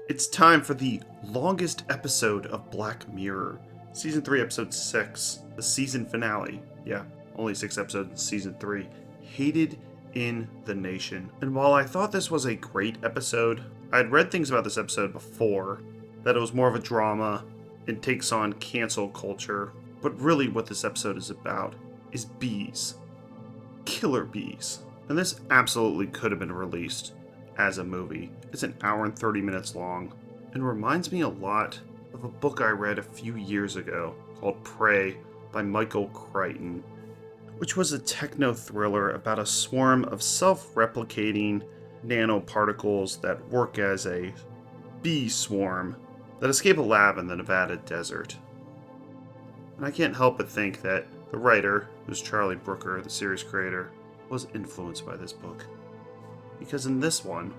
It's time for the longest episode of Black Mirror. Season 3, Episode 6, the season finale. Yeah, only 6 episodes in Season 3. Hated in the Nation. And while I thought this was a great episode, I had read things about this episode before, that it was more of a drama and takes on cancel culture. But really what this episode is about is bees. Killer bees. And this absolutely could have been released as a movie. It's an hour and 30 minutes long and reminds me a lot of a book I read a few years ago called Prey by Michael Crichton, which was a techno thriller about a swarm of self-replicating nanoparticles that work as a bee swarm that escape a lab in the Nevada desert. And I can't help but think that the writer, who's Charlie Brooker, the series creator, was influenced by this book. Because in this one,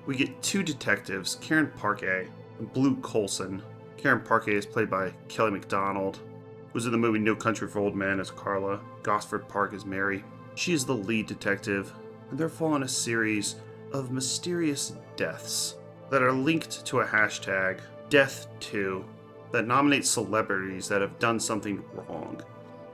we get two detectives, Karen Parkey and Blue Coulson. Karen Parkey is played by Kelly MacDonald, who was in the movie No Country for Old Men as Carla. Gosford Park is Mary. She is the lead detective, and they're following a series of mysterious deaths that are linked to a hashtag, Death2, that nominates celebrities that have done something wrong.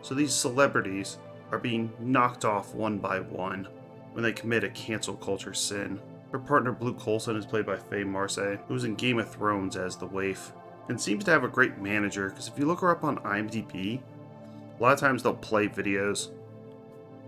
So these celebrities are being knocked off one by one when they commit a cancel culture sin. Her partner Blue Coulson is played by Faye Marsay, who was in Game of Thrones as the waif, and seems to have a great manager, because if you look her up on IMDb, a lot of times they'll play videos,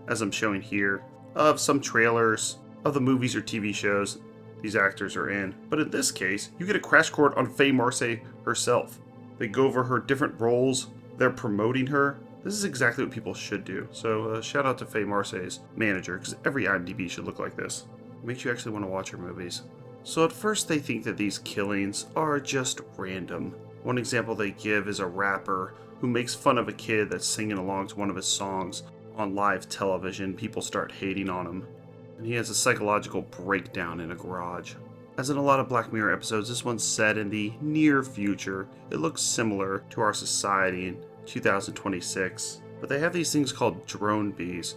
as I'm showing here, of some trailers of the movies or TV shows these actors are in. But in this case, you get a crash course on Faye Marsay herself. They go over her different roles, they're promoting her. This is exactly what people should do. So shout out to Faye Marsay's manager, because every IMDb should look like this. It makes you actually want to watch her movies. So at first they think that these killings are just random. One example they give is a rapper who makes fun of a kid that's singing along to one of his songs on live television. People start hating on him, and he has a psychological breakdown in a garage. As in a lot of Black Mirror episodes, this one's set in the near future. It looks similar to our society in 2026, but they have these things called drone bees.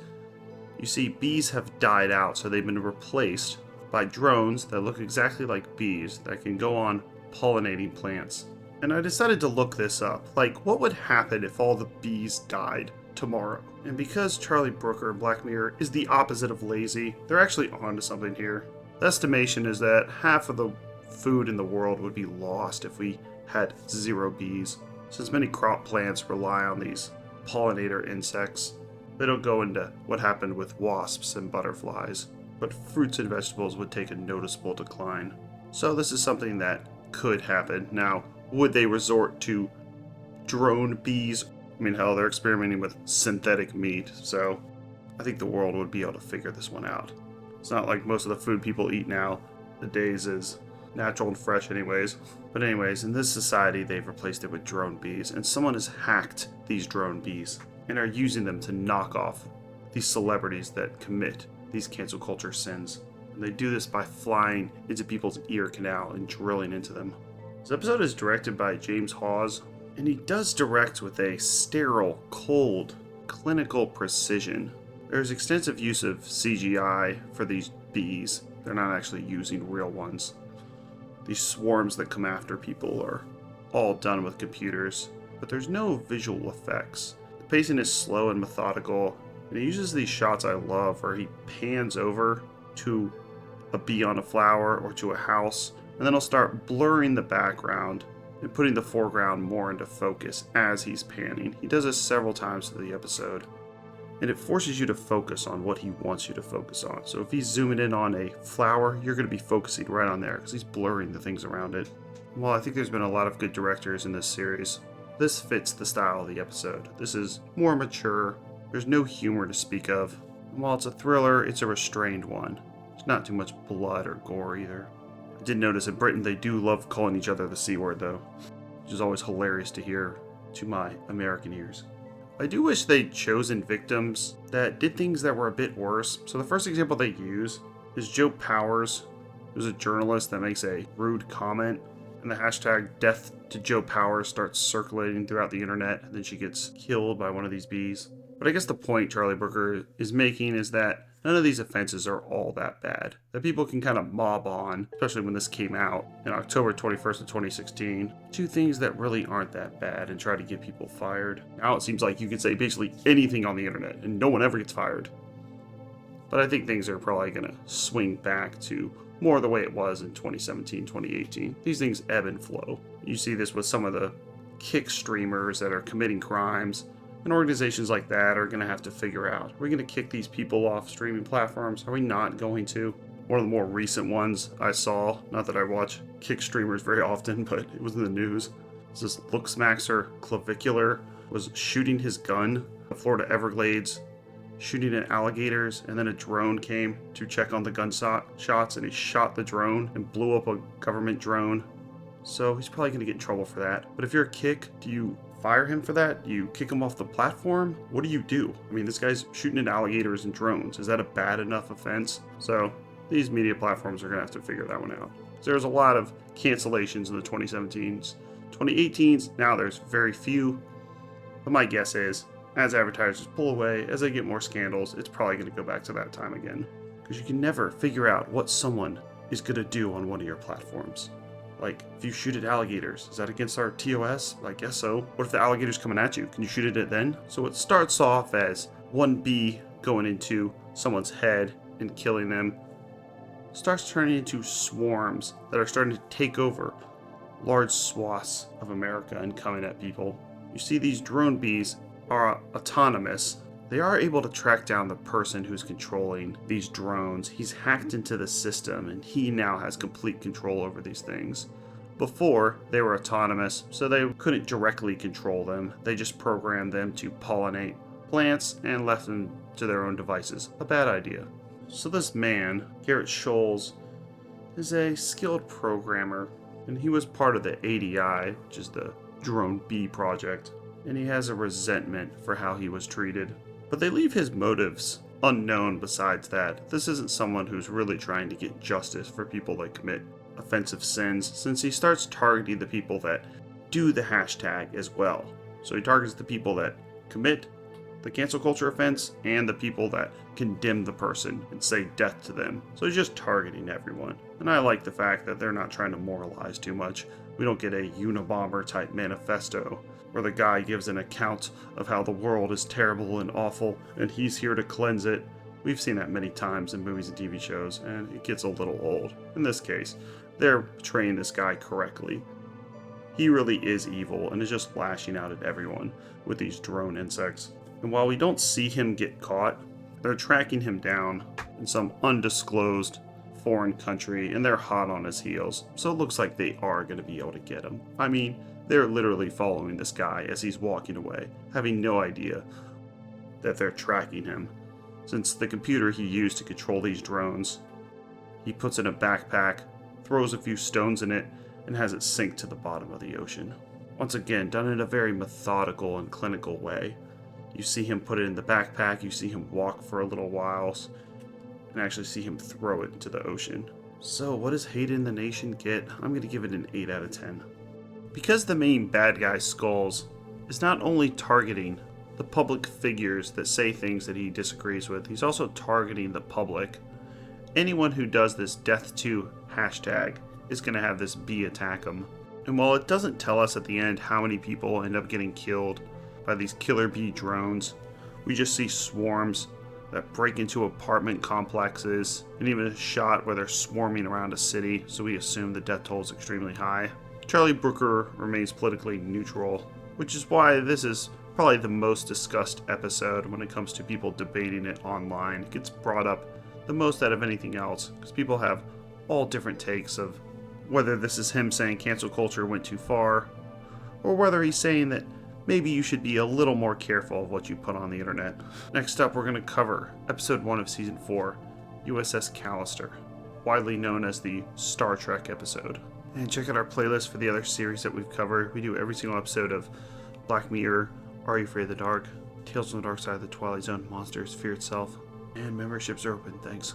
You see, bees have died out, so they've been replaced by drones that look exactly like bees that can go on pollinating plants. And I decided to look this up, like what would happen if all the bees died tomorrow? And because Charlie Brooker in Black Mirror is the opposite of lazy, they're actually onto something here. The estimation is that half of the food in the world would be lost if we had zero bees, since many crop plants rely on these pollinator insects. They don't go into what happened with wasps and butterflies, but fruits and vegetables would take a noticeable decline. So this is something that could happen. Now, would they resort to drone bees? I mean, hell, they're experimenting with synthetic meat, so I think the world would be able to figure this one out. It's not like most of the food people eat now. The days is natural and fresh anyways. But anyways, in this society, they've replaced it with drone bees, and someone has hacked these drone bees and are using them to knock off these celebrities that commit these cancel culture sins. And they do this by flying into people's ear canal and drilling into them. This episode is directed by James Hawes, and he does direct with a sterile, cold, clinical precision. There's extensive use of CGI for these bees. They're not actually using real ones. These swarms that come after people are all done with computers, but there's no visual effects. The pacing is slow and methodical, and he uses these shots I love where he pans over to a bee on a flower or to a house, and then he'll start blurring the background and putting the foreground more into focus as he's panning. He does this several times through the episode, and it forces you to focus on what he wants you to focus on. So if he's zooming in on a flower, you're going to be focusing right on there because he's blurring the things around it. While I think there's been a lot of good directors in this series, this fits the style of the episode. This is more mature. There's no humor to speak of. And while it's a thriller, it's a restrained one. There's not too much blood or gore either. I did notice in Britain they do love calling each other the C word though, which is always hilarious to hear to my American ears. I do wish they'd chosen victims that did things that were a bit worse. So the first example they use is Joe Powers, who's a journalist that makes a rude comment, and the hashtag Death to Joe Powers starts circulating throughout the internet, and then she gets killed by one of these bees. But I guess the point Charlie Brooker is making is that None of these offenses are all that bad that people can kind of mob on, especially when this came out in October 21st of 2016. Two things that really aren't that bad and try to get people fired. Now it seems like you can say basically anything on the internet and no one ever gets fired. But I think things are probably going to swing back to more the way it was in 2017, 2018. These things ebb and flow. You see this with some of the kick streamers that are committing crimes. And organizations like that are going to have to figure out, are we going to kick these people off streaming platforms? Are we not going to? One of the more recent ones I saw, not that I watch kick streamers very often, but it was in the news. This Luxmaxer Clavicular was shooting his gun in the Florida Everglades, shooting at alligators, and then a drone came to check on the gunshots, and he shot the drone and blew up a government drone. So he's probably going to get in trouble for that. But if you're a kick, do you fire him for that? Do you kick him off the platform? What do you do? I mean, this guy's shooting at alligators and drones. Is that a bad enough offense? So these media platforms are going to have to figure that one out. So there's a lot of cancellations in the 2017s. 2018s, now there's very few. But my guess is, as advertisers pull away, as they get more scandals, it's probably going to go back to that time again. Because you can never figure out what someone is going to do on one of your platforms. Like, if you shoot at alligators, is that against our TOS? I guess so. What if the alligator's coming at you? Can you shoot at it then? So it starts off as one bee going into someone's head and killing them, starts turning into swarms that are starting to take over large swaths of America and coming at people. You see, these drone bees are autonomous. They are able to track down the person who's controlling these drones. He's hacked into the system and he now has complete control over these things. Before, they were autonomous, so they couldn't directly control them. They just programmed them to pollinate plants and left them to their own devices. A bad idea. So this man, Garrett Scholes, is a skilled programmer, and he was part of the ADI, which is the Drone Bee project, and he has a resentment for how he was treated. But they leave his motives unknown besides that. This isn't someone who's really trying to get justice for people that commit offensive sins, since he starts targeting the people that do the hashtag as well. So he targets the people that commit the cancel culture offense and the people that condemn the person and say death to them. So he's just targeting everyone. And I like the fact that they're not trying to moralize too much. We don't get a Unabomber type manifesto where the guy gives an account of how the world is terrible and awful and he's here to cleanse it. We've seen that many times in movies and TV shows, and it gets a little old. In this case, they're portraying this guy correctly. He really is evil and is just lashing out at everyone with these drone insects. And while we don't see him get caught, they're tracking him down in some undisclosed foreign country and they're hot on his heels. So it looks like they are going to be able to get him. I mean, they're literally following this guy as he's walking away, having no idea that they're tracking him. Since the computer he used to control these drones, he puts in a backpack, throws a few stones in it, and has it sink to the bottom of the ocean. Once again, done in a very methodical and clinical way. You see him put it in the backpack, you see him walk for a little while, and actually see him throw it into the ocean. So what does Hate in the Nation get? I'm going to give it an 8 out of 10. Because the main bad guy, Skulls, is not only targeting the public figures that say things that he disagrees with, he's also targeting the public. Anyone who does this Death to hashtag is going to have this bee attack him. And while it doesn't tell us at the end how many people end up getting killed by these killer bee drones, we just see swarms that break into apartment complexes, and even a shot where they're swarming around a city, so we assume the death toll is extremely high. Charlie Brooker remains politically neutral, which is why this is probably the most discussed episode when it comes to people debating it online. It gets brought up the most out of anything else, because people have all different takes of whether this is him saying cancel culture went too far, or whether he's saying that maybe you should be a little more careful of what you put on the internet. Next up, we're going to cover episode 1 of season 4, USS Callister, widely known as the Star Trek episode. And check out our playlist for the other series that we've covered. We do every single episode of Black Mirror, Are You Afraid of the Dark, Tales from the Dark Side of the Twilight Zone, Monsters, Fear Itself, and memberships are open. Thanks.